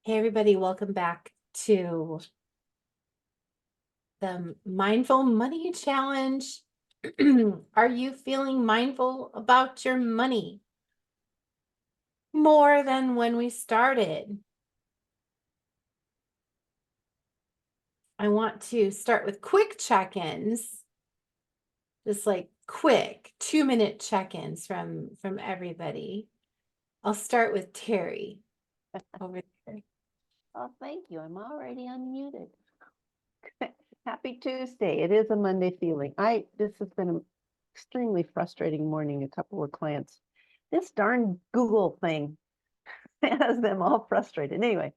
Hey, everybody, welcome back to the Mindful Money Challenge. Are you feeling mindful about your money more than when we started? I want to start with quick check-ins, just like quick 2-minute check-ins from everybody. I'll start with Terry over there. Oh, thank you. I'm already unmuted. Happy Tuesday. It is a Monday feeling. This has been an extremely frustrating morning. A couple of clients. This darn Google thing has them all frustrated. Anyway,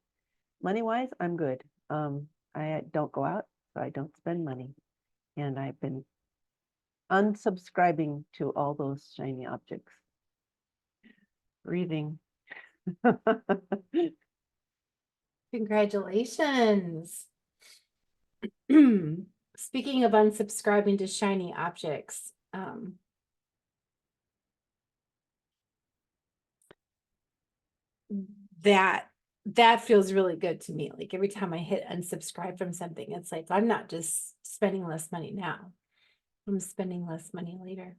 money-wise, I'm good. I don't go out, so I don't spend money. And I've been unsubscribing to all those shiny objects. Breathing. Congratulations. Speaking of unsubscribing to shiny objects, that feels really good to me. Like every time I hit unsubscribe from something, it's like I'm not just spending less money now. I'm spending less money later.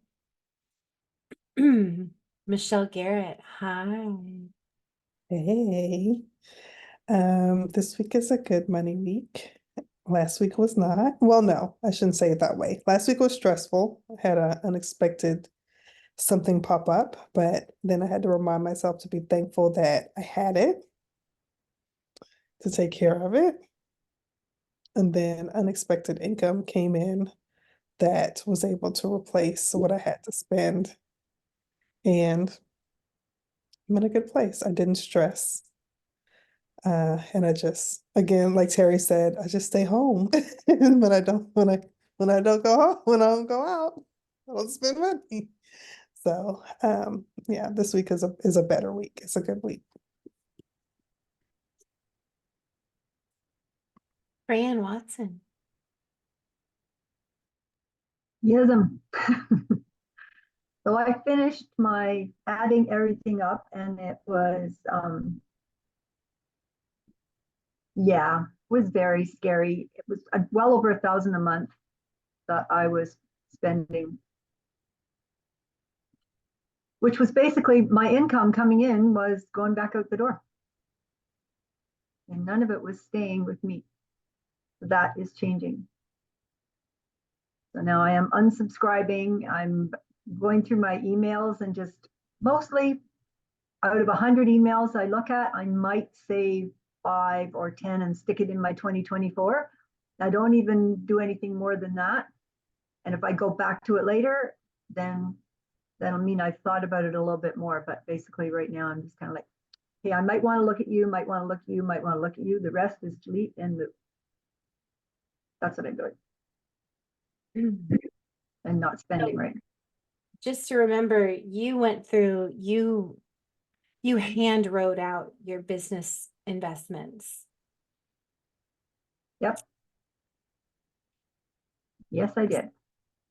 Michelle Garrett, hi. Hey, this week is a good money week. Last week was not. Well, no, I shouldn't say it that way. Last week was stressful. I had an unexpected something pop up, but then I had to remind myself to be thankful that I had it to take care of it. And then unexpected income came in that was able to replace what I had to spend. And I'm in a good place. I didn't stress. And I just, again, like Terry said, I just stay home. When I don't, when I don't go out, when I don't go out, I don't spend money. So, yeah, this week is a better week. It's a good week. Fran Watson. Yes, so I finished my adding everything up, and it was was very scary. It was well over 1,000 a month that I was spending, which was basically my income coming in was going back out the door, and none of it was staying with me. So that is changing. So now I am unsubscribing. I'm going through my emails and just mostly out of 100 emails I look at, I might save 5 or 10 and stick it in my 2024. I don't even do anything more than that. And if I go back to it later, then that'll mean I've thought about it a little bit more. But basically right now I'm just kind of like, hey, I might want to look at you, might want to look at you, might want to look at you. The rest is delete and move. That's what I'm doing. And not spending right now. Just to remember, you went through, you hand wrote out your business investments. Yep. Yes, I did.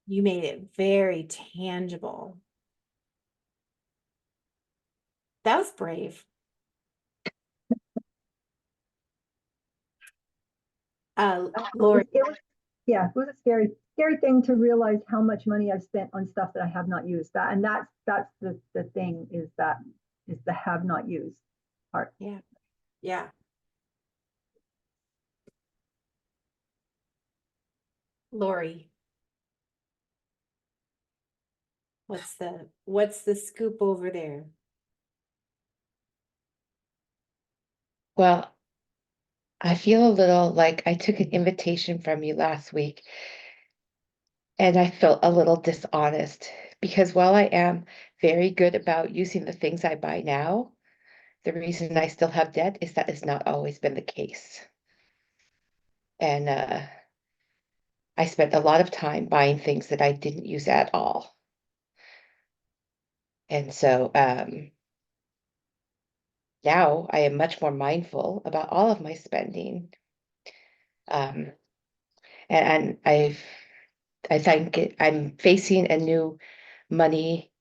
You made it very tangible. That was brave. Lori. It was a scary thing to realize how much money I've spent on stuff that I have not used. That's the thing is the have not used part. Yeah. Yeah. Lori. What's the scoop over there? Well, I feel a little like I took an invitation from you last week and I felt a little dishonest because while I am very good about using the things I buy now, the reason I still have debt is that it's not always been the case. And I spent a lot of time buying things that I didn't use at all. And so now I am much more mindful about all of my spending. And I think I'm facing a new money,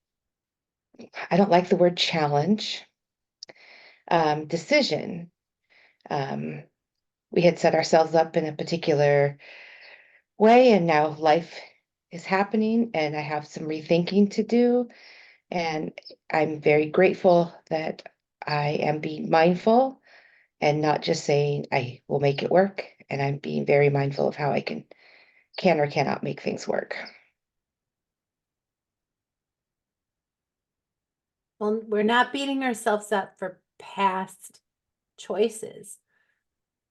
I don't like the word challenge, decision, We had set ourselves up in a particular way, and now life is happening, and I have some rethinking to do. And I'm very grateful that I am being mindful and not just saying I will make it work. And I'm being very mindful of how I can or cannot make things work. Well, we're not beating ourselves up for past choices.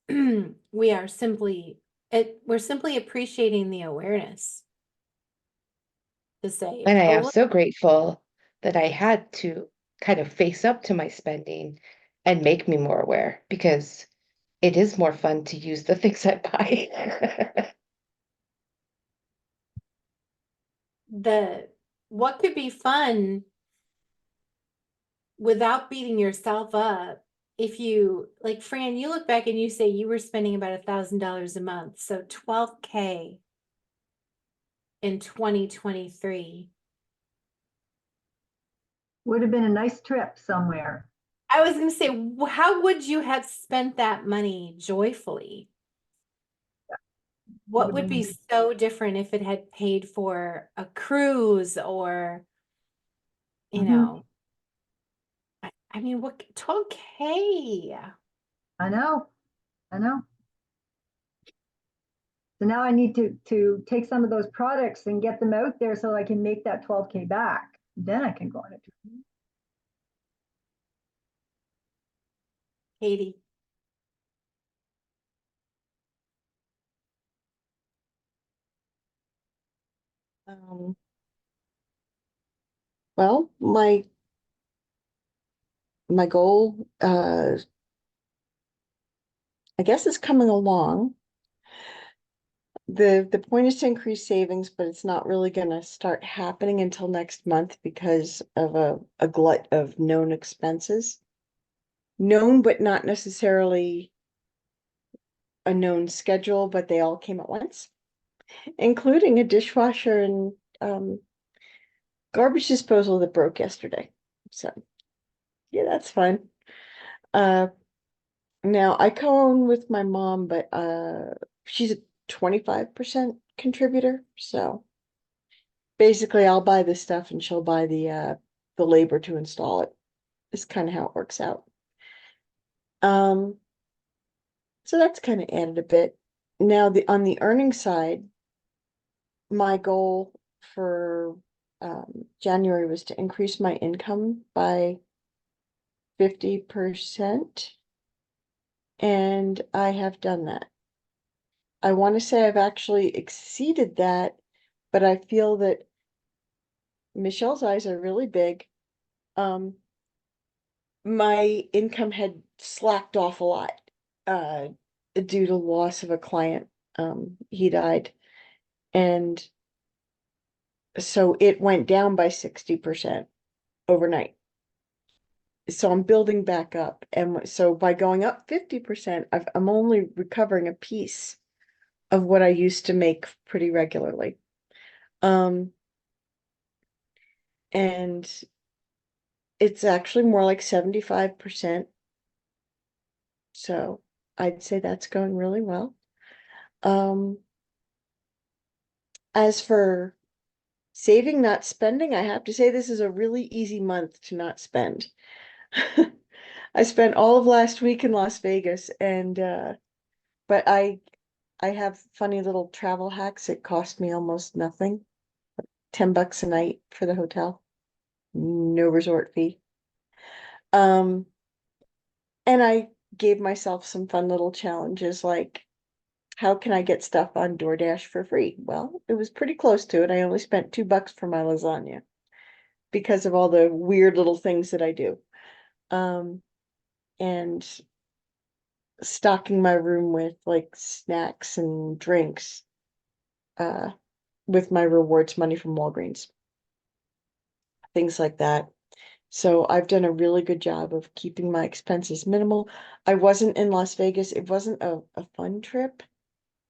We're simply appreciating the awareness to say, And I oh, am look, so grateful that I had to kind of face up to my spending and make me more aware, because it is more fun to use the things I buy. what could be fun without beating yourself up. If you, like, Fran, you look back and you say you were spending about $1,000 a month, so 12K in 2023. Would have been a nice trip somewhere. I was going to say, how would you have spent that money joyfully? What would be so different if it had paid for a cruise or, you Mhm. know, I mean, what 12K? I know, I know. So now I need to take some of those products and get them out there so I can make that 12K back. Then I can go on a trip. Katie. Um, well, my goal, I guess is coming along. The point is to increase savings, but it's not really gonna start happening until next month because of a glut of known expenses. Known, but not necessarily a known schedule, but they all came at once, including a dishwasher and garbage disposal that broke yesterday. So yeah, that's fun. Uh, now I co-own with my mom, but she's a 25% contributor. So basically I'll buy the stuff and she'll buy the labor to install it. Is kind of how it works out. Um, so that's kind of added a bit. Now on the earning side, my goal for January was to increase my income by 50%. And I have done that. I want to say I've actually exceeded that, but I feel that Michelle's eyes are really big. My income had slacked off a lot due to loss of a client. He died. And so it went down by 60% overnight. So I'm building back up. And so by going up 50%, I'm only recovering a piece of what I used to make pretty regularly. And it's actually more like 75%. So I'd say that's going really well. As for saving, not spending, I have to say this is a really easy month to not spend. I spent all of last week in Las Vegas and but I have funny little travel hacks. It cost me almost nothing. $10 a night for the hotel. No resort fee. And I gave myself some fun little challenges like how can I get stuff on DoorDash for free? Well, it was pretty close to it. I only spent $2 for my lasagna because of all the weird little things that I do. And stocking my room with like snacks and drinks with my rewards money from Walgreens. Things like that. So I've done a really good job of keeping my expenses minimal. I wasn't in Las Vegas. It wasn't a fun trip.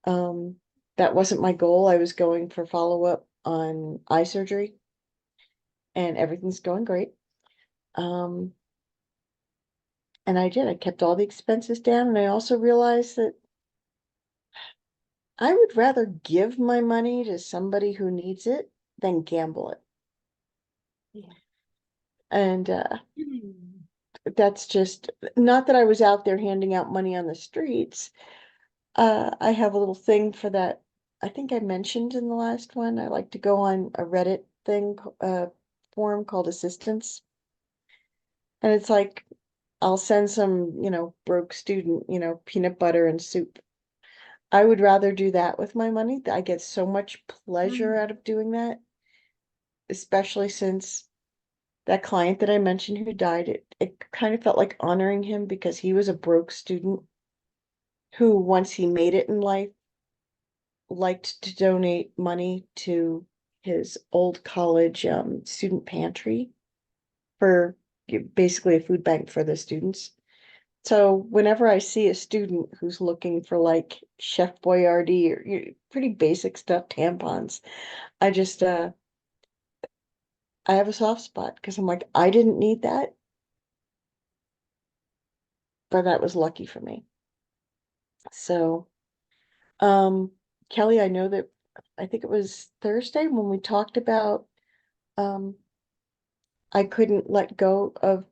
That wasn't my goal. I was going for follow-up on eye surgery and everything's going great. And I did, I kept all the expenses down, and I also realized that I would rather give my money to somebody who needs it than gamble it. Yeah. And that's just, not that I was out there handing out money on the streets. I have a little thing for that. I think I mentioned in the last one, I like to go on a Reddit thing, forum called Assistance. And it's like, I'll send some, broke student, peanut butter and soup. I would rather do that with my money. I get so much pleasure out of doing that, especially since that client that I mentioned who died, it kind of felt like honoring him because he was a broke student who, once he made it in life, liked to donate money to his old college student pantry for basically a food bank for the students. So whenever I see a student who's looking for like Chef Boyardee or pretty basic stuff, tampons, I just I have a soft spot because I'm like, I didn't need that, but that was lucky for me. So, Kelly, I know that I think it was Thursday when we talked about um I couldn't let go of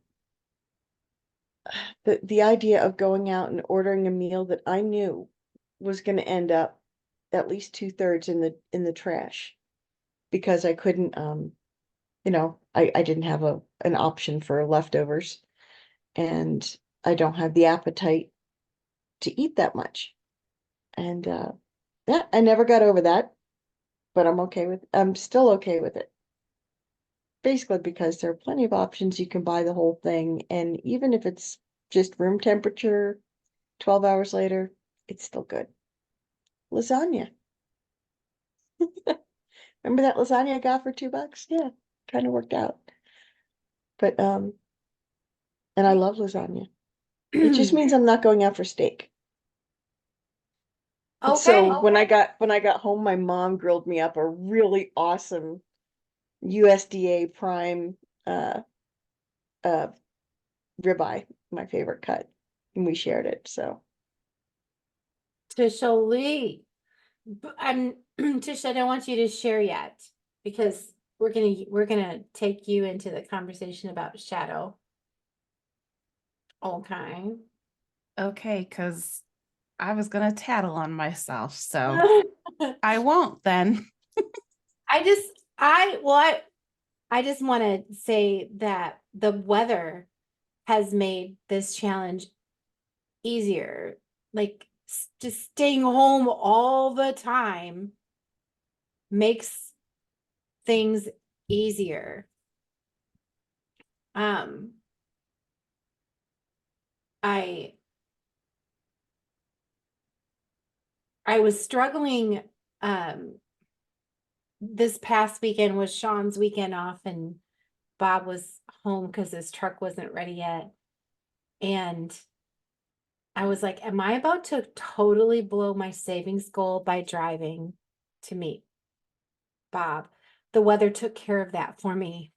the idea of going out and ordering a meal that I knew was going to end up at least 2/3 in the trash because I couldn't I didn't have an option for leftovers, and I don't have the appetite to eat that much. And yeah, I never got over that, but I'm still okay with it. Basically because there are plenty of options. You can buy the whole thing, and even if it's just room temperature, 12 hours later, it's still good. Lasagna. Remember that lasagna I got for $2? Yeah, kind of worked out. But and I love lasagna. It just means I'm not going out for steak. Okay. So when I got home, my mom grilled me up a really awesome USDA prime uh uh ribeye, my favorite cut, and we shared it. So Tisha Lee. I'm Tisha, I don't want you to share yet because we're gonna take you into the conversation about shadow. Okay. Okay, because I was gonna tattle on myself, so I won't then. I just want to say that the weather has made this challenge easier. Like just staying home all the time makes things easier. Um, I was struggling this past weekend was Sean's weekend off and Bob was home because his truck wasn't ready yet. And I was like, am I about to totally blow my savings goal by driving to meet Bob? The weather took care of that for me.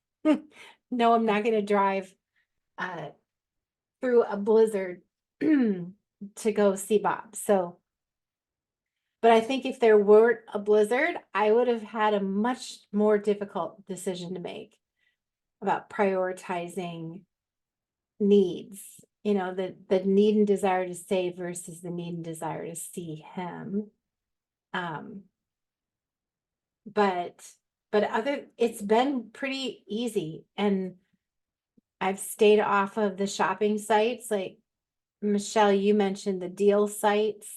No, I'm not going to drive through a blizzard to go see Bob. So, but I think if there weren't a blizzard, I would have had a much more difficult decision to make about prioritizing needs, the need and desire to save versus the need and desire to see him. But it's been pretty easy, and I've stayed off of the shopping sites. Like Michelle, you mentioned the deal sites.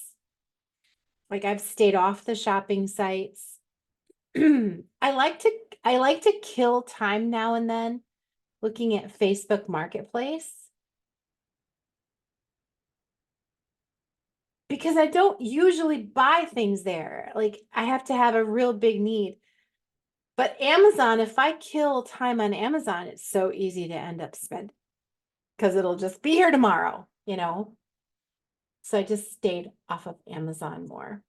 Like I've stayed off the shopping sites. I like to kill time now and then looking at Facebook Marketplace because I don't usually buy things there. Like I have to have a real big need. But Amazon, if I kill time on Amazon, it's so easy to end up spending because it'll just be here tomorrow, So I just stayed off of Amazon more.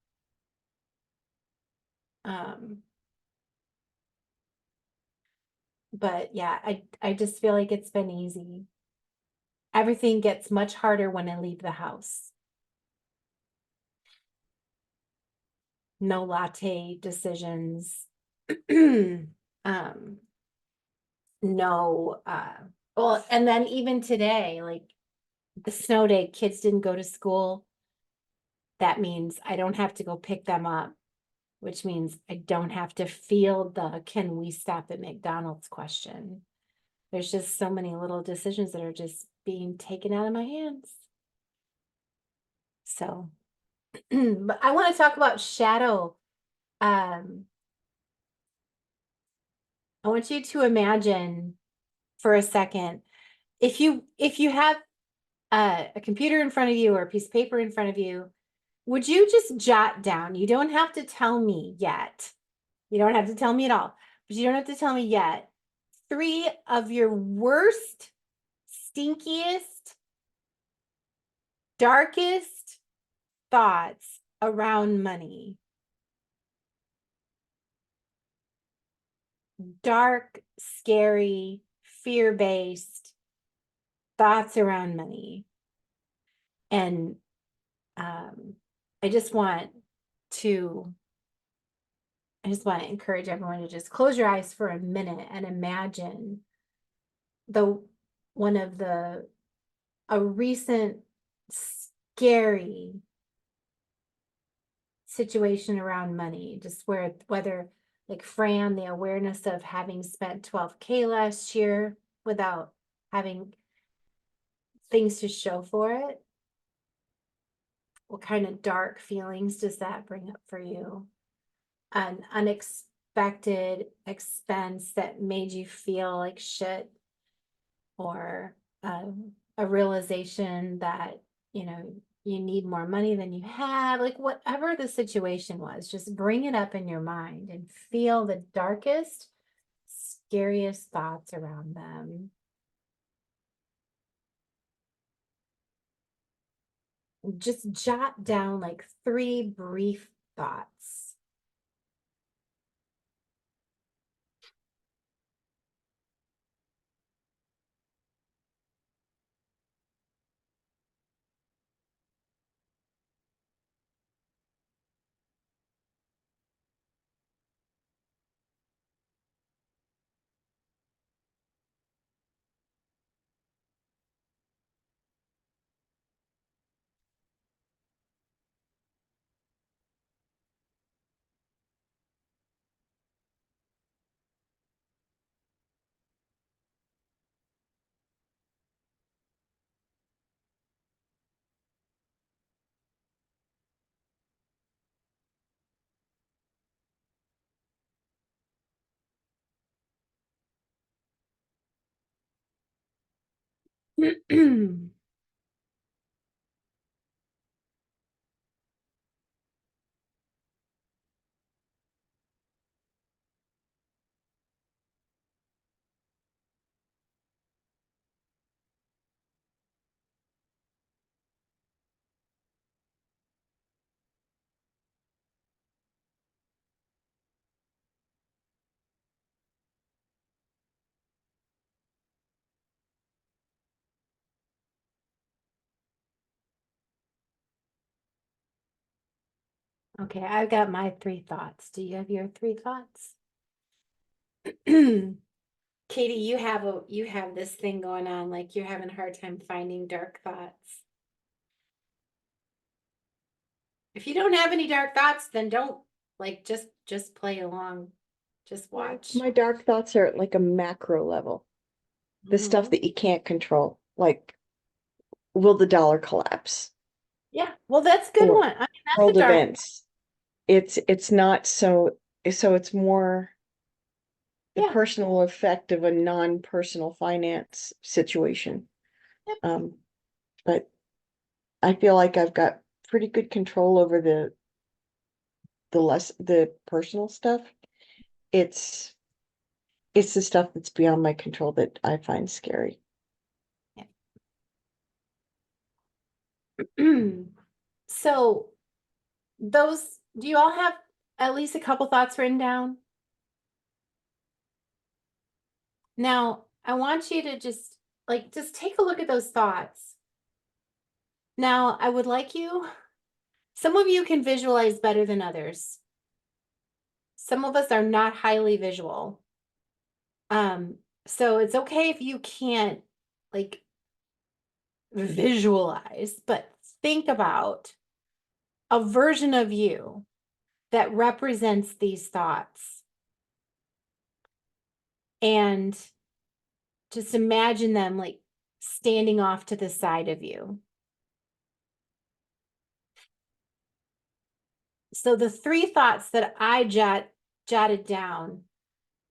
But yeah, I just feel like it's been easy. everything gets much harder when I leave the house. No latte decisions. um no well, and then even today, like the snow day, kids didn't go to school. That means I don't have to go pick them up, which means I don't have to field the can we stop at McDonald's question. There's just so many little decisions that are just being taken out of my hands. So, but I want to talk about shadow. I want you to imagine for a second, if you have a computer in front of you or a piece of paper in front of you, would you just jot down? You don't have to tell me yet. You don't have to tell me at all, but you don't have to tell me yet. 3 of your worst, stinkiest, darkest thoughts around money. Dark, scary, fear-based thoughts around money. And I just want to encourage everyone to just close your eyes for a minute and imagine a recent scary situation around money, just whether like Fran, the awareness of having spent 12K last year without having things to show for it. What kind of dark feelings does that bring up for you? An unexpected expense that made you feel like shit, or a realization that, you need more money than you have, like whatever the situation was, just bring it up in your mind and feel the darkest, scariest thoughts around them. Just jot down like 3 brief thoughts. Okay, I've got my 3 thoughts. Do you have your 3 thoughts? Katie, you have this thing going on, like you're having a hard time finding dark thoughts. If you don't have any dark thoughts, then don't, like, just play along. Just watch. My dark thoughts are at like a macro level. The stuff Mhm. that you can't control, like, will the dollar collapse? Yeah, well, that's a good Or one. I mean, that's a World dark. events. It's not so it's more the Yeah. personal effect of a non-personal finance situation. Yep. But I feel like I've got pretty good control over the personal stuff. It's the stuff that's beyond my control that I find scary. So do you all have at least a couple thoughts written down? Now, I want you to just like, just take a look at those thoughts. Now, I would like some of you can visualize better than others. Some of us are not highly visual. So it's okay if you can't like visualize, but think about a version of you that represents these thoughts. And just imagine them like standing off to the side of you. So the three thoughts that I jotted down,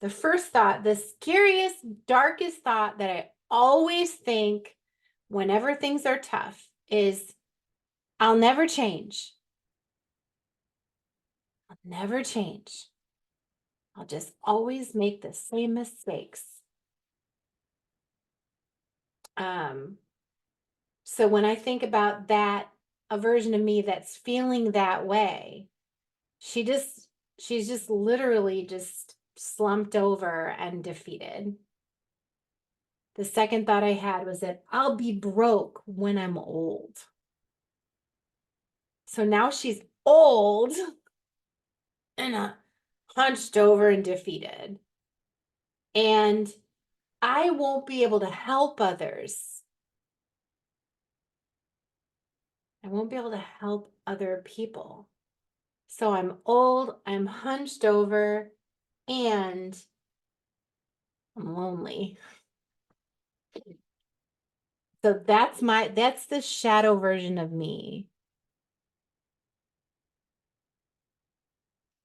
the first thought, the scariest, darkest thought that I always think whenever things are tough is, I'll never change. I'll never change. I'll just always make the same mistakes. So when I think about that, a version of me that's feeling that way, she's just literally just slumped over and defeated. The second thought I had was that I'll be broke when I'm old. So now she's old and hunched over and defeated. And I won't be able to help others. I won't be able to help other people. So I'm old, I'm hunched over, and I'm lonely. So that's the shadow version of me.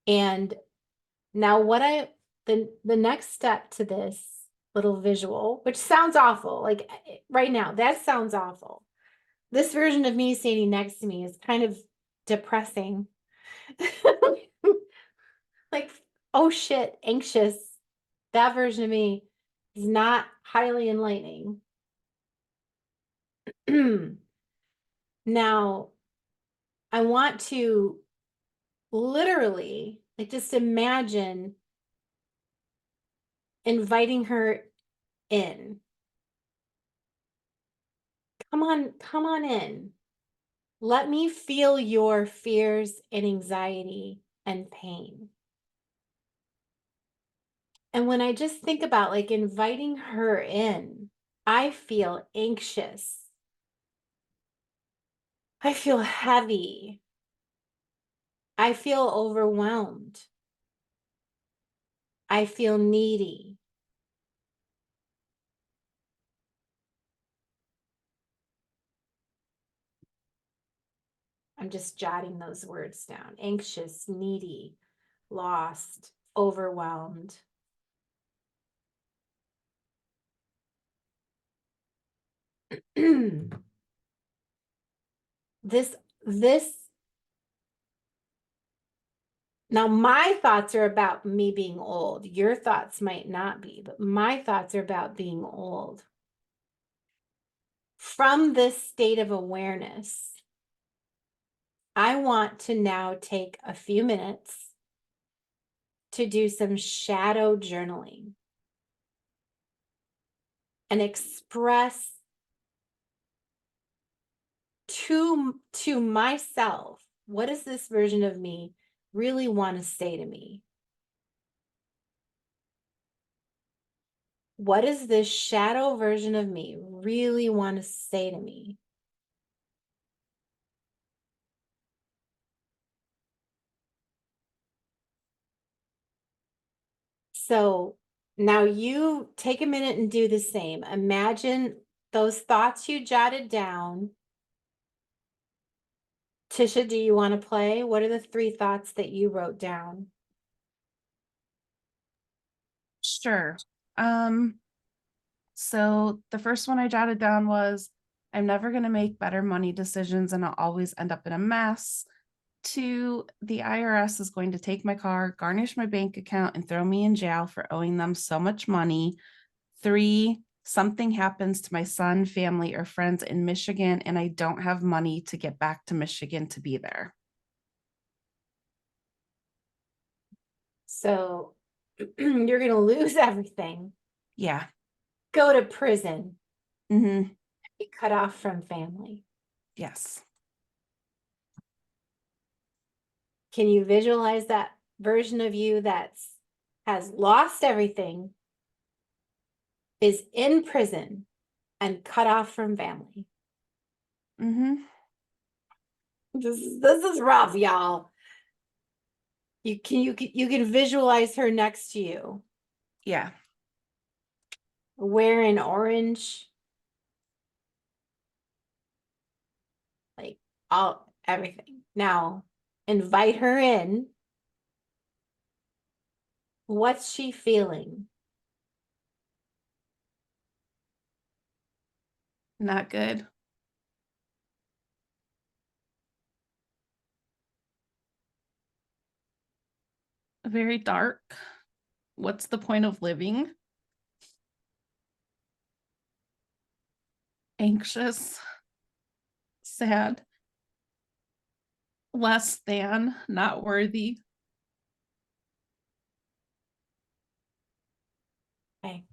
And now the next step to this little visual, which sounds awful, like right now, that sounds awful. This version of me standing next to me is kind of depressing. Like, oh shit, anxious. That version of me is not highly enlightening. Now, I want to literally, like, just imagine inviting her in. Come on in. Let me feel your fears and anxiety and pain. And when I just think about like inviting her in, I feel anxious. I feel heavy. I feel overwhelmed. I feel needy. I'm just jotting those words down. Anxious, needy, lost, overwhelmed. This now my thoughts are about me being old. Your thoughts might not be, but my thoughts are about being old. From this state of awareness, I want to now take a few minutes to do some shadow journaling and express to myself, what does this version of me really want to say to me? What does this shadow version of me really want to say to me? So now you take a minute and do the same. Imagine those thoughts you jotted down. Tisha, do you want to play? What are the three thoughts that you wrote down? Sure. So the first one I jotted down was, I'm never going to make better money decisions and I'll always end up in a mess. 2, the IRS is going to take my car, garnish my bank account, and throw me in jail for owing them so much money. 3, something happens to my son, family, or friends in Michigan, and I don't have money to get back to Michigan to be there. So you're going to lose everything, Yeah. go to prison, Mm-hmm. Be cut off from family. Yes. Can you visualize that version of you that's has lost everything, is in prison, and cut off from family? Mm-hmm. This is rough, y'all. You can visualize her next to you, Yeah. wearing orange, like all everything. Now, invite her in. What's she feeling? Not good. Very dark. What's the point of living? Anxious. Sad. Less than. Not worthy. Okay.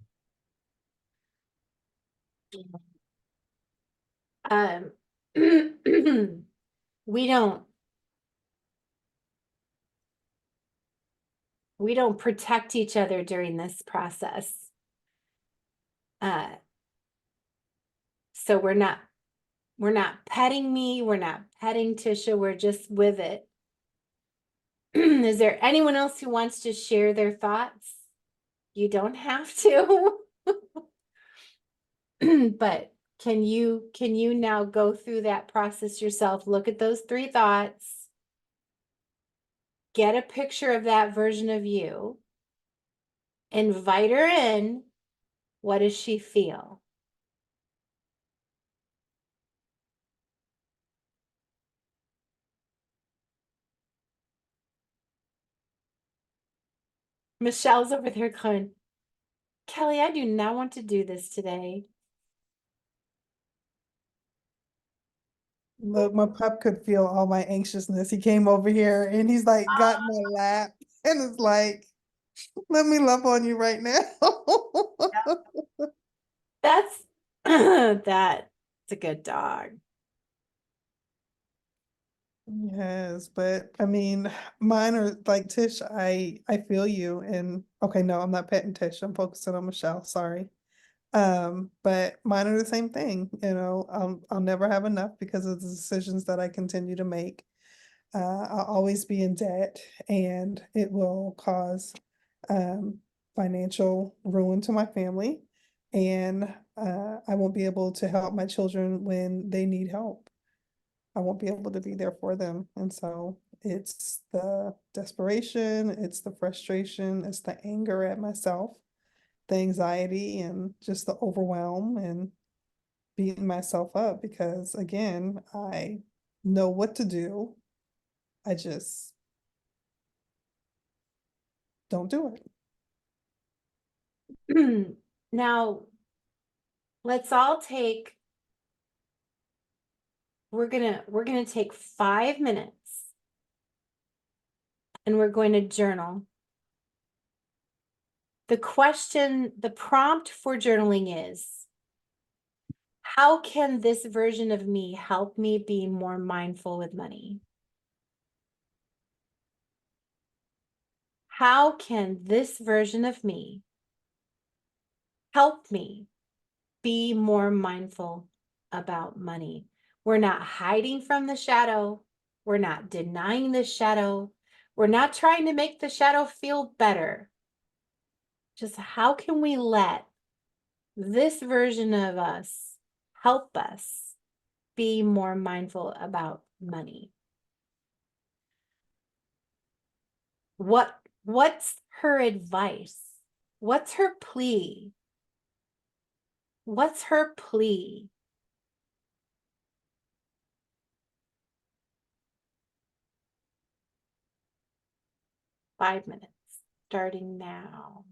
Um, we don't protect each other during this process. So we're not petting me, we're not petting Tisha, we're just with it. Is there anyone else who wants to share their thoughts? You don't have to. But can you now go through that process yourself? Look at those 3 thoughts. Get a picture of that version of you. Invite her in. What does she feel? Michelle's over there going, Kelly, I do not want to do this today. Look, my pup could feel all my anxiousness. He came over here and he's like got in my lap and it's like, let me love on you right now. That's that's a good dog. Yes, but I mean, mine are like Tish, I feel you and okay, no, I'm not petting Tish. I'm focusing on Michelle, sorry. But mine are the same thing, you know, I'll never have enough because of the decisions that I continue to make. I'll always be in debt and it will cause financial ruin to my family. And I won't be able to help my children when they need help. I won't be able to be there for them. And so it's the desperation, it's the frustration, it's the anger at myself, the anxiety, and just the overwhelm and beating myself up because, again, I know what to do. I just don't do it. Now, let's all take, we're gonna take 5 minutes and we're going to journal. The prompt for journaling is, how can this version of me help me be more mindful with money? How can this version of me help me be more mindful about money? We're not hiding from the shadow. We're not denying the shadow. We're not trying to make the shadow feel better. Just how can we let this version of us help us be more mindful about money? What's her advice? What's her plea? What's her plea? Five minutes, starting now.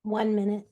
1 minute.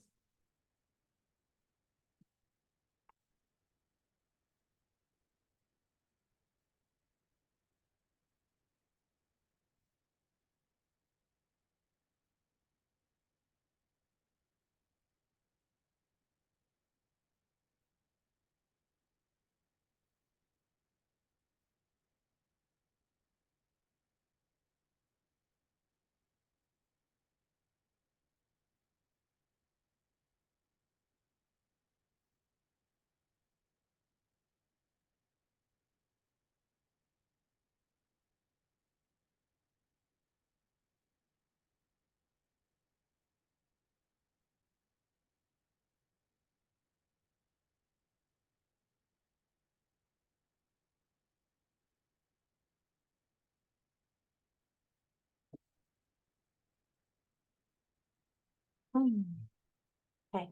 Okay.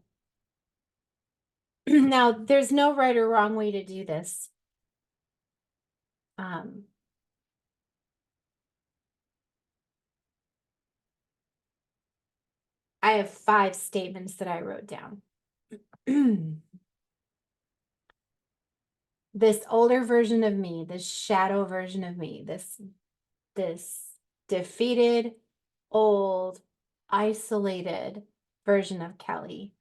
Now, there's no right or wrong way to do this. I have 5 statements that I wrote down. This older version of me, this shadow version of me, this defeated, old, isolated version of Kelly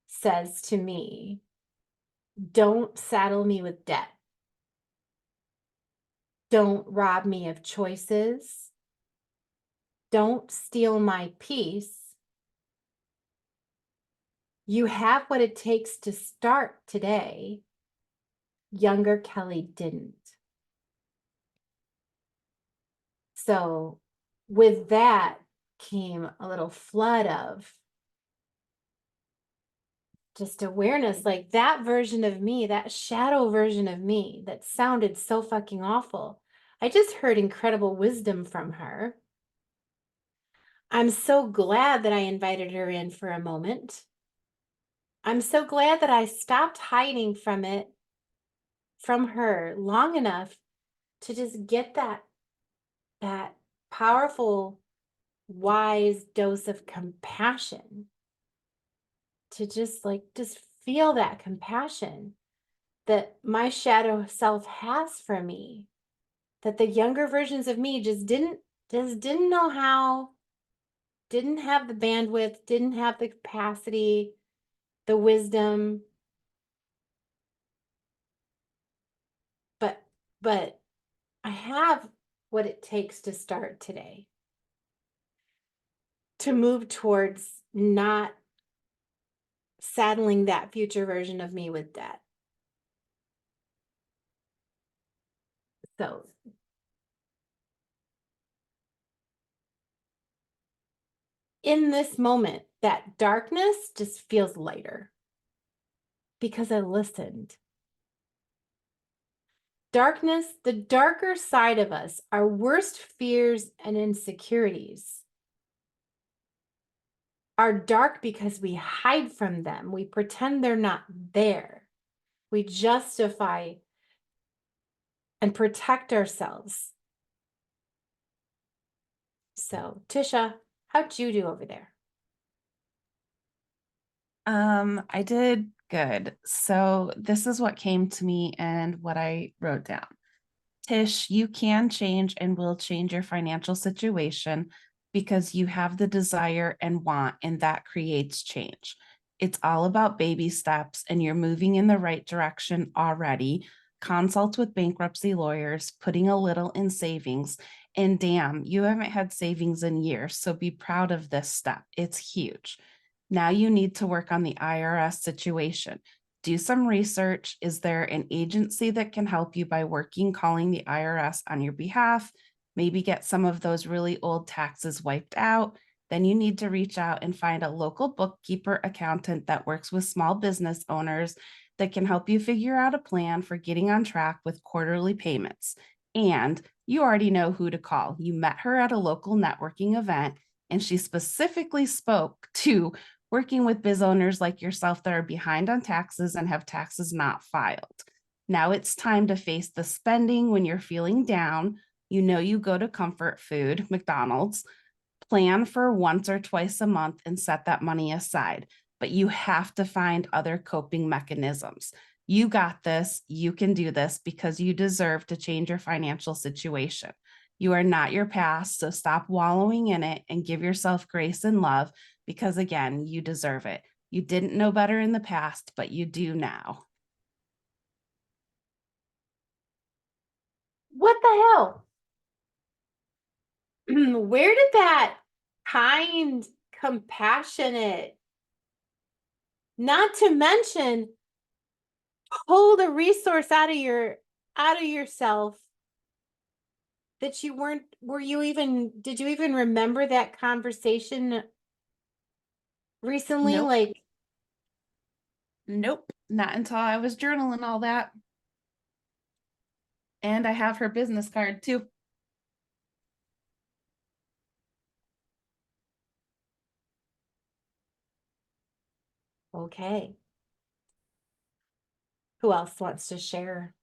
says to me, don't saddle me with debt. Don't rob me of choices. Don't steal my peace. You have what it takes to start today. Younger Kelly didn't. So with that came a little flood of just awareness, like that version of me, that shadow version of me that sounded so fucking awful. I just heard incredible wisdom from her. I'm so glad that I invited her in for a moment. I'm so glad that I stopped hiding from it, from her long enough to just get that powerful, wise dose of compassion, to just feel that compassion that my shadow self has for me, that the younger versions of me just didn't know how, didn't have the bandwidth, didn't have the capacity, the wisdom. But I have what it takes to start today, to move towards not saddling that future version of me with debt. So in this moment, that darkness just feels lighter because I listened. Darkness, the darker side of us, our worst fears and insecurities, are dark because we hide from them. We pretend they're not there. We justify and protect ourselves. So, Tisha, how'd you do over there? I did good. So this is what came to me and what I wrote down. Tish, you can change and will change your financial situation because you have the desire and want, and that creates change. It's all about baby steps, and you're moving in the right direction already. Consult with bankruptcy lawyers, putting a little in savings. And damn, you haven't had savings in years, so be proud of this step. It's huge. Now you need to work on the IRS situation. Do some research. Is there an agency that can help you by calling the IRS on your behalf? Maybe get some of those really old taxes wiped out. Then you need to reach out and find a local bookkeeper accountant that works with small business owners that can help you figure out a plan for getting on track with quarterly payments. And you already know who to call. You met her at a local networking event, and she specifically spoke to working with biz owners like yourself that are behind on taxes and have taxes not filed. Now it's time to face the spending when you're feeling down. You know, you go to comfort food, McDonald's. plan for once or twice a month and set that money aside, but you have to find other coping mechanisms. You got this, you can do this because you deserve to change your financial situation. You are not your past, so stop wallowing in it and give yourself grace and love because, again, you deserve it. You didn't know better in the past, but you do now. What the hell? Where did that kind, compassionate, not to mention pulled a resource out of yourself that you weren't, did you even remember that conversation recently? Nope. Like, Nope, not until I was journaling all that. And I have her business card too. okay. Who else wants to share?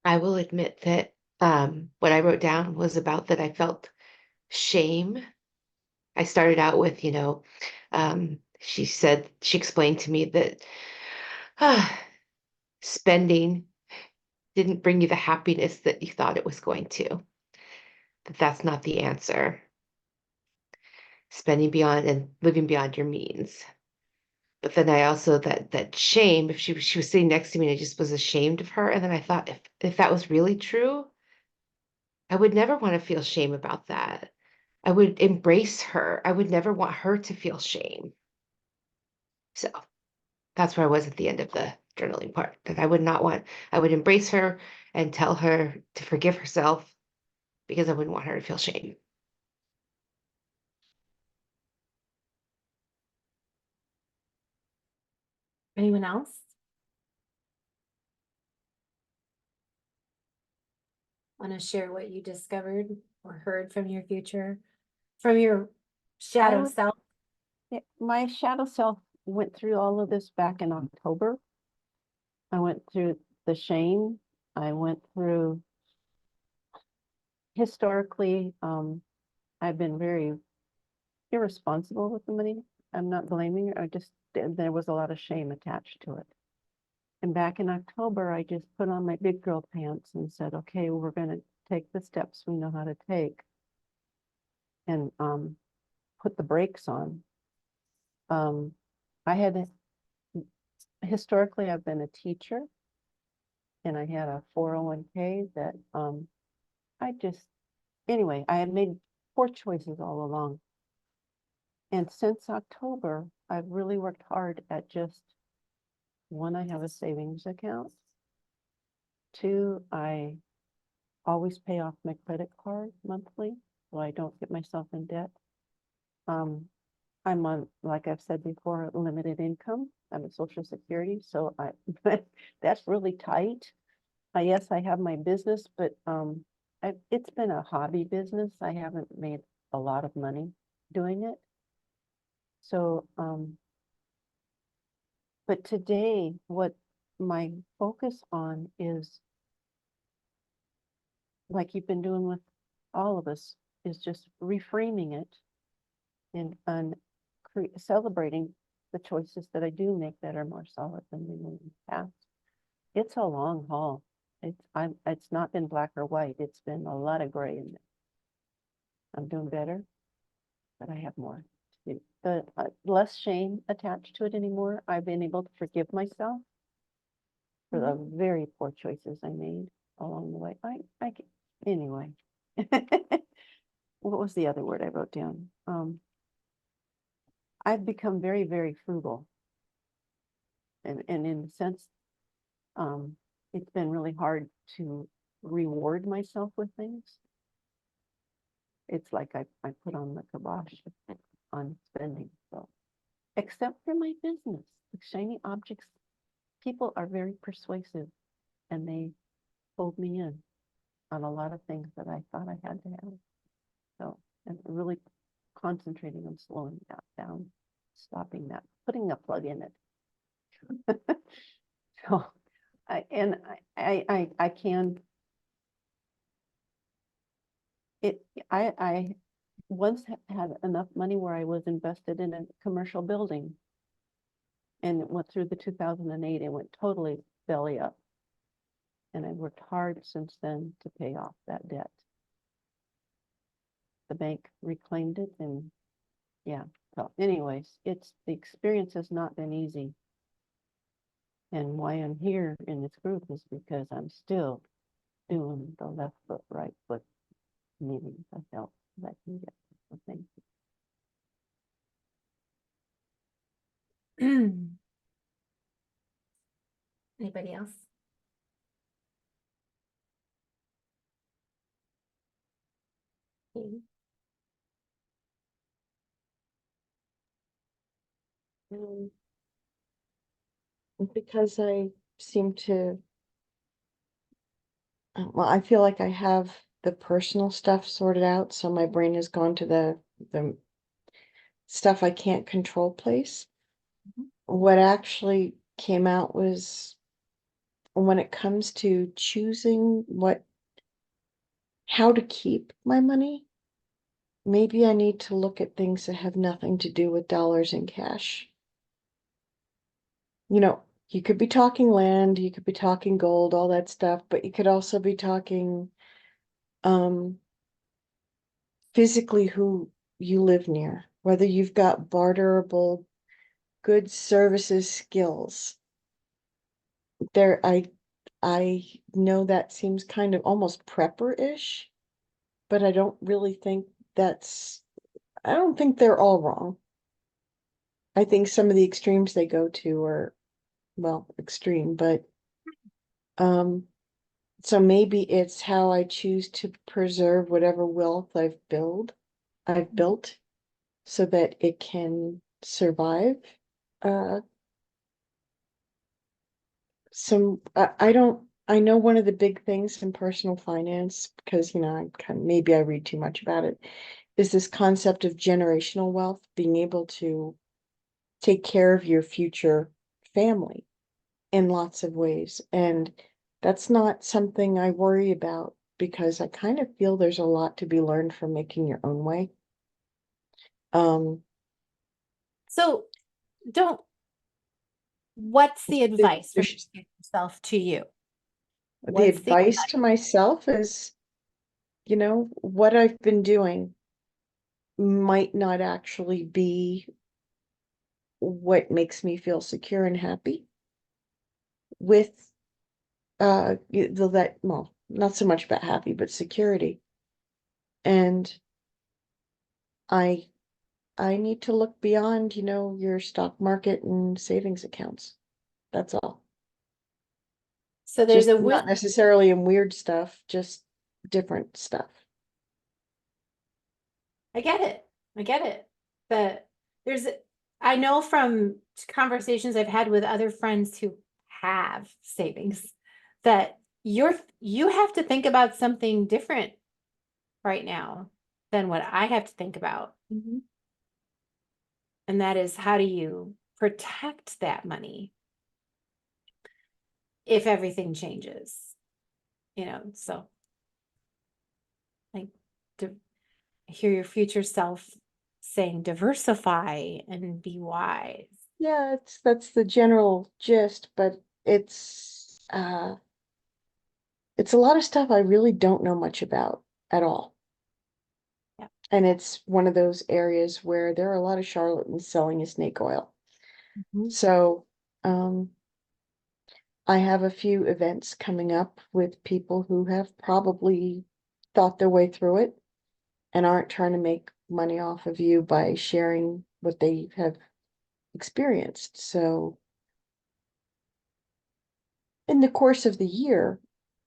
I will admit that what I wrote down was about that I felt shame. I started out with, she explained to me that spending didn't bring you the happiness that you thought it was going to, that that's not the answer. Spending beyond and living beyond your means. But then I also that shame, if she was sitting next to me and I just was ashamed of her. And then I thought if that was really true, I would never want to feel shame about that. I would embrace her. I would never want her to feel shame. So that's where I was at the end of the journaling part, that I would embrace her and tell her to forgive herself because I wouldn't want her to feel shame. Anyone else? Want to share what you discovered or heard from your shadow would- self? Yeah, my shadow self went through all of this back in October. I went through the shame. I went through historically, I've been very irresponsible with the money. I'm not blaming her. There was a lot of shame attached to it. And back in October, I just put on my big girl pants and said, okay, we're going to take the steps we know how to take and put the brakes on. Historically, I've been a teacher and I had a 401k that I had made poor choices all along. And since October, I've really worked hard at just, one, I have a savings account. Two, I always pay off my credit card monthly, so I don't get myself in debt. I'm on, like I've said before, limited income. I'm a Social Security, so that's really tight. Yes, I have my business, but it's been a hobby business. I haven't made a lot of money doing it. So, but today, what my focus on is, like you've been doing with all of us, is just reframing it and celebrating the choices that I do make that are more solid than they were in the past. It's a long haul. It's not been black or white. It's been a lot of gray in there. I'm doing better, but I have more to do. The less shame attached to it anymore. I've been able to forgive myself for the very poor choices I made along the way. Anyway. What was the other word I wrote down? I've become very, very frugal. And in a sense, it's been really hard to reward myself with things. It's like I put on the kibosh on spending. So, except for my business, the shiny objects, people are very persuasive and they pulled me in on a lot of things that I thought I had to have. So, and really concentrating on slowing that down, stopping that, putting a plug in it. So, I can. I once had enough money where I was invested in a commercial building. And it went through the 2008, it went totally belly up. And I've worked hard since then to pay off that debt. The bank reclaimed it and yeah, so anyways, the experience has not been easy. And why I'm here in this group is because I'm still doing the left foot, right foot, needing the help that I can get. So thank you. Anybody else? Okay. Because I seem to, well, I feel like I have the personal stuff sorted out, so my brain has gone to the stuff I can't control place. What actually came out was when it comes to choosing how to keep my money, maybe I need to look at things that have nothing to do with dollars and cash. You know, you could be talking land, you could be talking gold, all that stuff, but you could also be talking physically who you live near, whether you've got barterable goods, services, skills. I know that seems kind of almost prepper-ish, but I don't really think I don't think they're all wrong. I think some of the extremes they go to are, well, extreme, but so maybe it's how I choose to preserve whatever wealth I've built so that it can survive. I know one of the big things in personal finance, because, maybe I read too much about it, is this concept of generational wealth, being able to take care of your future family in lots of ways. And that's not something I worry about because I kind of feel there's a lot to be learned from making your own way. So what's the advice for there's- yourself to you? The What's the advice to myself is, what I've been doing might not actually be what makes me feel secure and happy with well, not so much about happy, but security. And I need to look beyond, your stock market and savings accounts. That's all. So there's Just a not necessarily in weird stuff, just different stuff. I get it. I get it. But I know from conversations I've had with other friends who have savings that you have to think about something different right now than what I have to think about. And that is, how do you protect that money if everything changes? So like I hear your future self saying diversify and be wise. Yeah, that's the general gist, but it's a lot of stuff I really don't know much about at all. Yeah. And it's one of those areas where there are a lot of charlatans selling you snake oil. So, I have a few events coming up with people who have probably thought their way through it and aren't trying to make money off of you by sharing what they have experienced. So in the course of the year,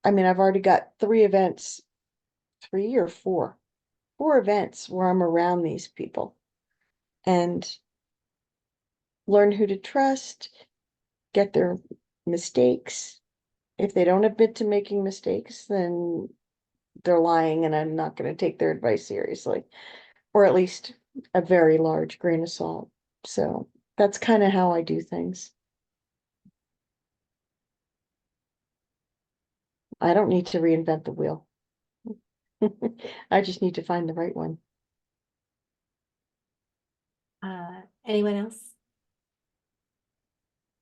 I've already got 3 events, 3 or 4 events where I'm around these people and learn who to trust, get their mistakes. If they don't admit to making mistakes, then they're lying and I'm not going to take their advice seriously, or at least a very large grain of salt. So that's kind of how I do things. I don't need to reinvent the wheel. I just need to find the right one. Anyone else?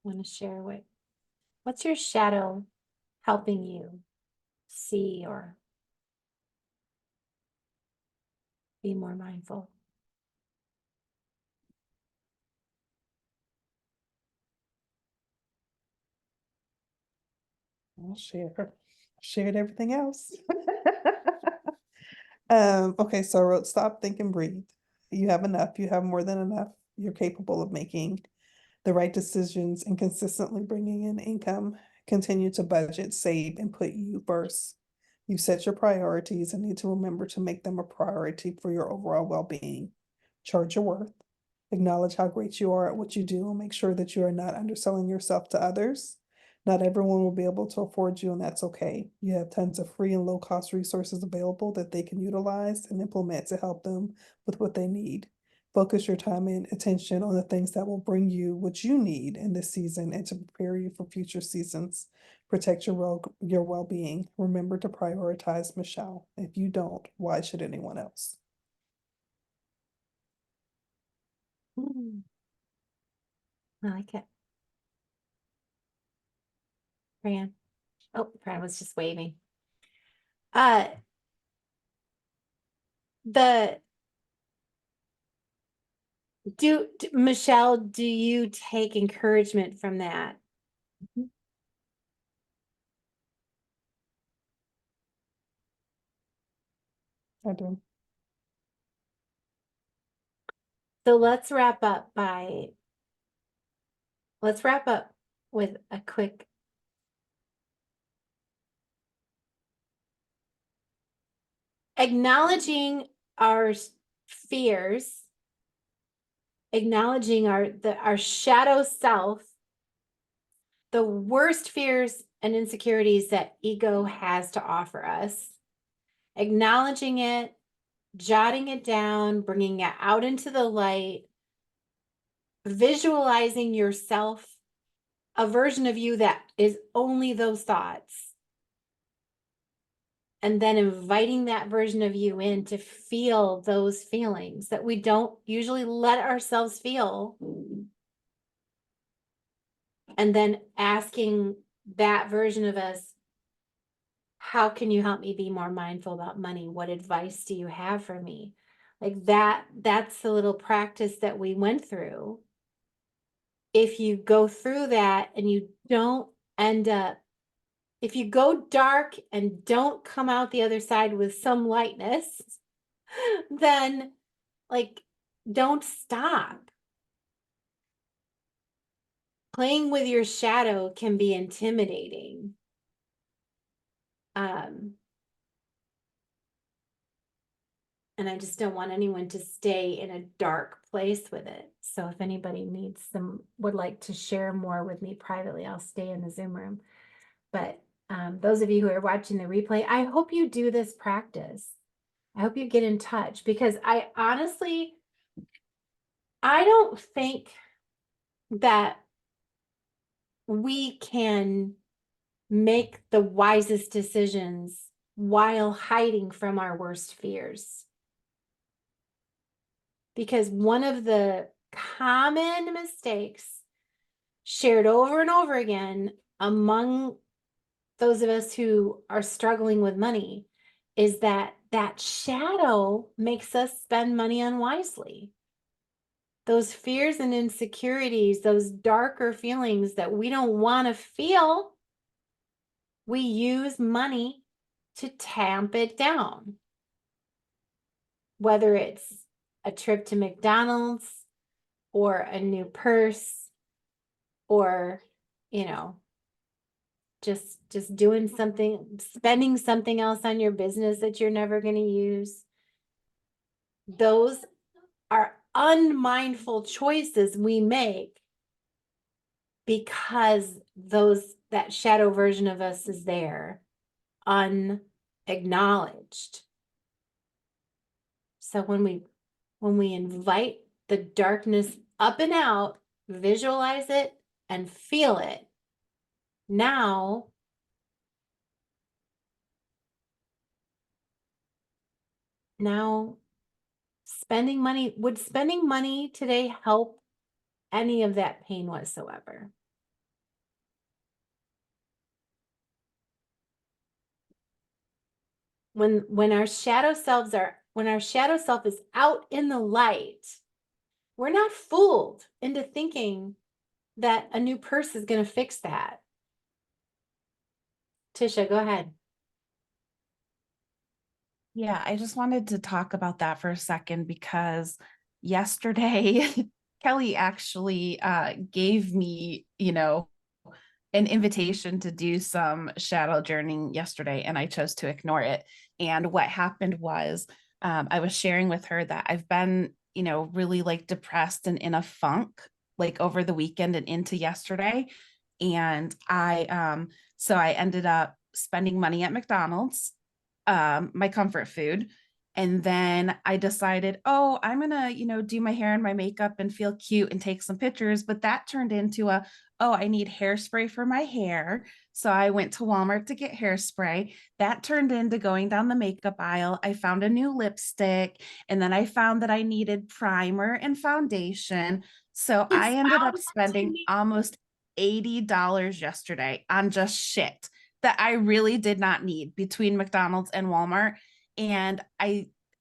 Want to share what's your shadow helping you see or be more mindful? I'll share. Shared everything else. Okay, so I wrote stop, think, and breathe. You have enough. You have more than enough. You're capable of making the right decisions and consistently bringing in income. Continue to budget, save, and put you first. You set your priorities and need to remember to make them a priority for your overall well-being. Charge your worth. Acknowledge how great you are at what you do and make sure that you are not underselling yourself to others. Not everyone will be able to afford you, and that's okay. You have tons of free and low-cost resources available that they can utilize and implement to help them with what they need. Focus your time and attention on the things that will bring you what you need in this season and to prepare you for future seasons. Protect your well-being. Remember to prioritize Michelle. If you don't, why should anyone else? I like it. Fran. Oh, Fran was just waving. Michelle, do you take encouragement from that? I do. So let's wrap up with a quick acknowledging our fears, acknowledging our shadow self, the worst fears and insecurities that ego has to offer us, acknowledging it, jotting it down, bringing it out into the light, visualizing yourself, a version of you that is only those thoughts, and then inviting that version of you in to feel those feelings that we don't usually let ourselves feel. And then asking that version of us, how can you help me be more mindful about money? What advice do you have for me? Like that's the little practice that we went through. If you go through that and you don't end up, if you go dark and don't come out the other side with some lightness, then like, don't stop. Playing with your shadow can be intimidating. And I just don't want anyone to stay in a dark place with it. So if anybody would like to share more with me privately, I'll stay in the Zoom room. But those of you who are watching the replay, I hope you do this practice. I hope you get in touch, because I honestly, I don't think that we can make the wisest decisions while hiding from our worst fears. Because one of the common mistakes shared over and over again among those of us who are struggling with money is that shadow makes us spend money unwisely. Those fears and insecurities, those darker feelings that we don't want to feel, we use money to tamp it down. Whether it's a trip to McDonald's or a new purse or, just doing something, spending something else on your business that you're never going to use. Those are unmindful choices we make because that shadow version of us is there, unacknowledged. So when we invite the darkness up and out, visualize it and feel it, now now would spending money today help any of that pain whatsoever? When our shadow selves when our shadow self is out in the light, we're not fooled into thinking that a new purse is going to fix that. Tisha, go ahead. Yeah, I just wanted to talk about that for a second because yesterday Kelly actually gave me, an invitation to do some shadow journeying yesterday, and I chose to ignore it. And what happened was I was sharing with her that I've been, really like depressed and in a funk like over the weekend and into yesterday. And so I ended up spending money at McDonald's, my comfort food. And then I decided, oh, I'm gonna, do my hair and my makeup and feel cute and take some pictures. But that turned into oh, I need hairspray for my hair. So I went to Walmart to get hairspray. That turned into going down the makeup aisle. I found a new lipstick, and then I found that I needed primer and foundation. So I ended up spending almost $80 yesterday on just shit that I really did not need between McDonald's and Walmart. And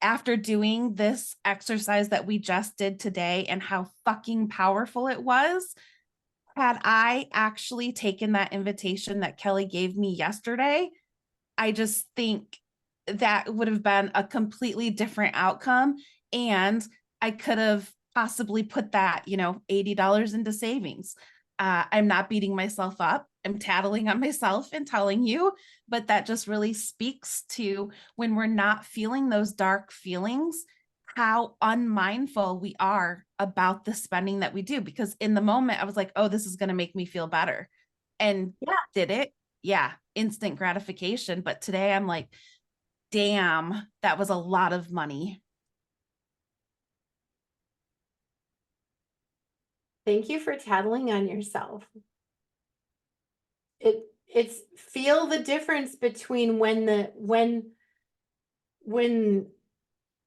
after doing this exercise that we just did today and how fucking powerful it was, had I actually taken that invitation that Kelly gave me yesterday, I just think that would have been a completely different outcome. And I could have possibly put that, $80 into savings. I'm not beating myself up. I'm tattling on myself and telling you, but that just really speaks to when we're not feeling those dark feelings, how unmindful we are about the spending that we do. Because in the moment, I was like, oh, this is going to make me feel better. And did it? Yeah, instant gratification. But today I'm like, damn, that was a lot of money. Thank you for tattling on yourself. It's feel the difference between when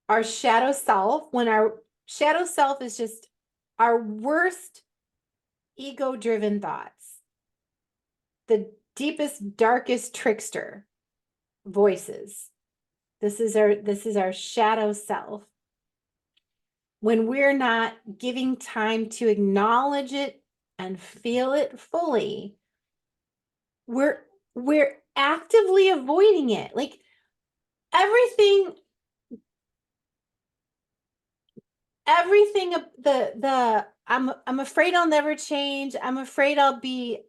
our shadow self, when our shadow self is just our worst ego-driven thoughts, the deepest, darkest trickster voices. This is our shadow self. When we're not giving time to acknowledge it and feel it fully, we're actively avoiding it. Like everything I'm afraid I'll never change. I'm afraid I'll be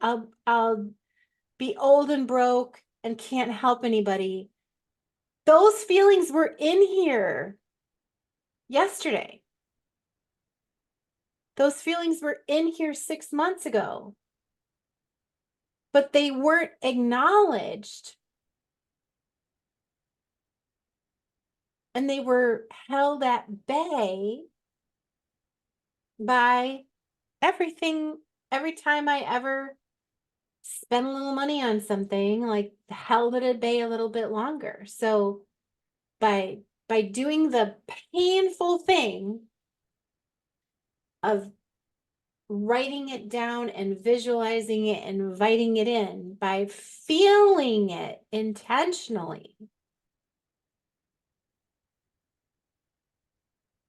old and broke and can't help anybody. Those feelings were in here yesterday. Those feelings were in here 6 months ago, but they weren't acknowledged. And they were held at bay by everything. Every time I ever spent a little money on something, like held it at bay a little bit longer. So by doing the painful thing of writing it down and visualizing it and inviting it in, by feeling it intentionally,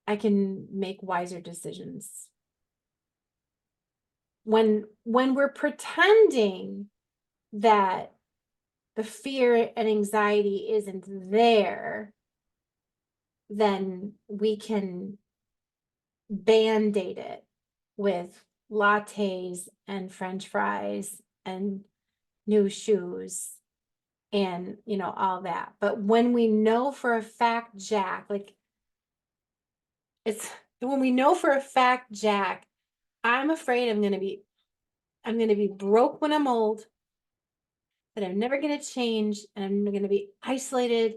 I can make wiser decisions. When we're pretending that the fear and anxiety isn't there, then we can band-aid it with lattes and French fries and new shoes and all that. But when we know for a fact, Jack, when we know for a fact, Jack, I'm afraid I'm gonna be broke when I'm old, that I'm never gonna change, and I'm gonna be isolated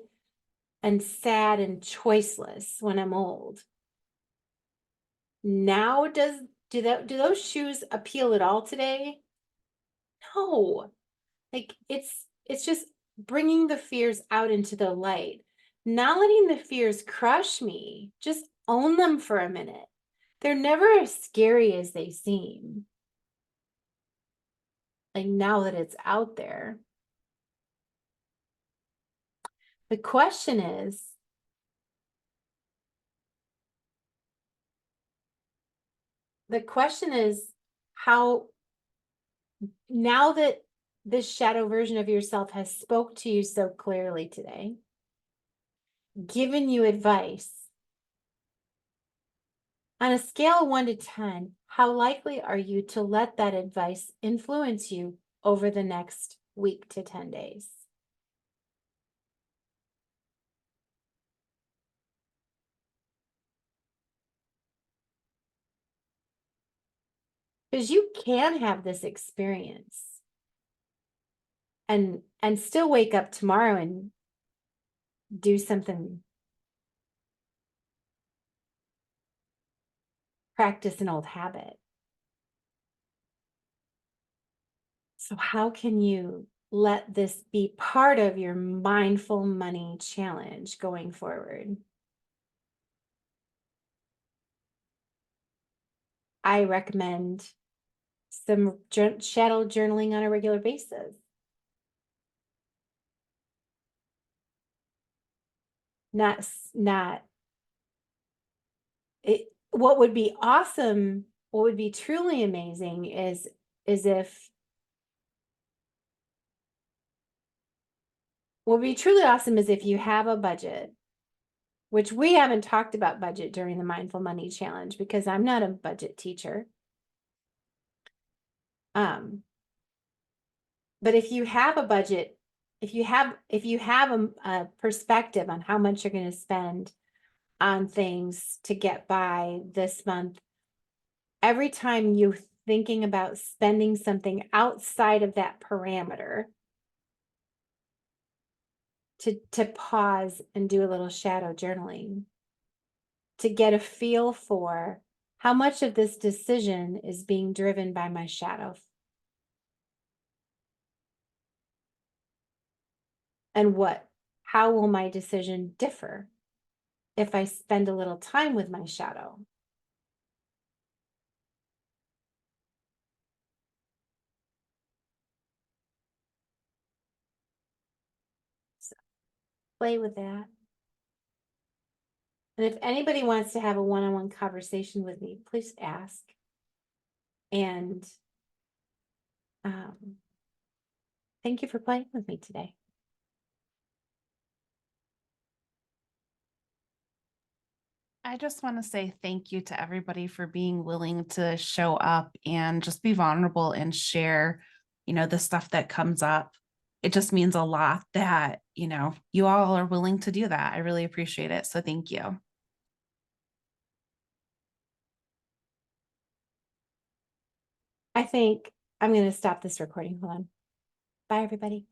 and sad and choiceless when I'm old. Now, do those shoes appeal at all today? No. Like it's just bringing the fears out into the light. not letting the fears crush me, just own them for a minute. They're never as scary as they seem. Like now that it's out there. The question is, how, now that this shadow version of yourself has spoke to you so clearly today, given you advice, on a scale of 1 to 10, how likely are you to let that advice influence you over the next week to 10 days? Because you can have this experience and still wake up tomorrow and do something, practice an old habit. So how can you let this be part of your mindful money challenge going forward? I recommend some shadow journaling on a regular basis. Not it. What would be awesome, what would be truly amazing is if, what would be truly awesome is if you have a budget, which we haven't talked about budget during the Mindful Money Challenge because I'm not a budget teacher. But if you have a budget, if you have a perspective on how much you're going to spend on things to get by this month, every time you're thinking about spending something outside of that parameter, to pause and do a little shadow journaling to get a feel for how much of this decision is being driven by my shadow. And how will my decision differ if I spend a little time with my shadow? So play with that. And if anybody wants to have a one-on-one conversation with me, please ask. And thank you for playing with me today. I just want to say thank you to everybody for being willing to show up and just be vulnerable and share, the stuff that comes up. It just means a lot that, you all are willing to do that. I really appreciate it. So thank you. I think I'm going to stop this recording. Hold on. Bye, everybody.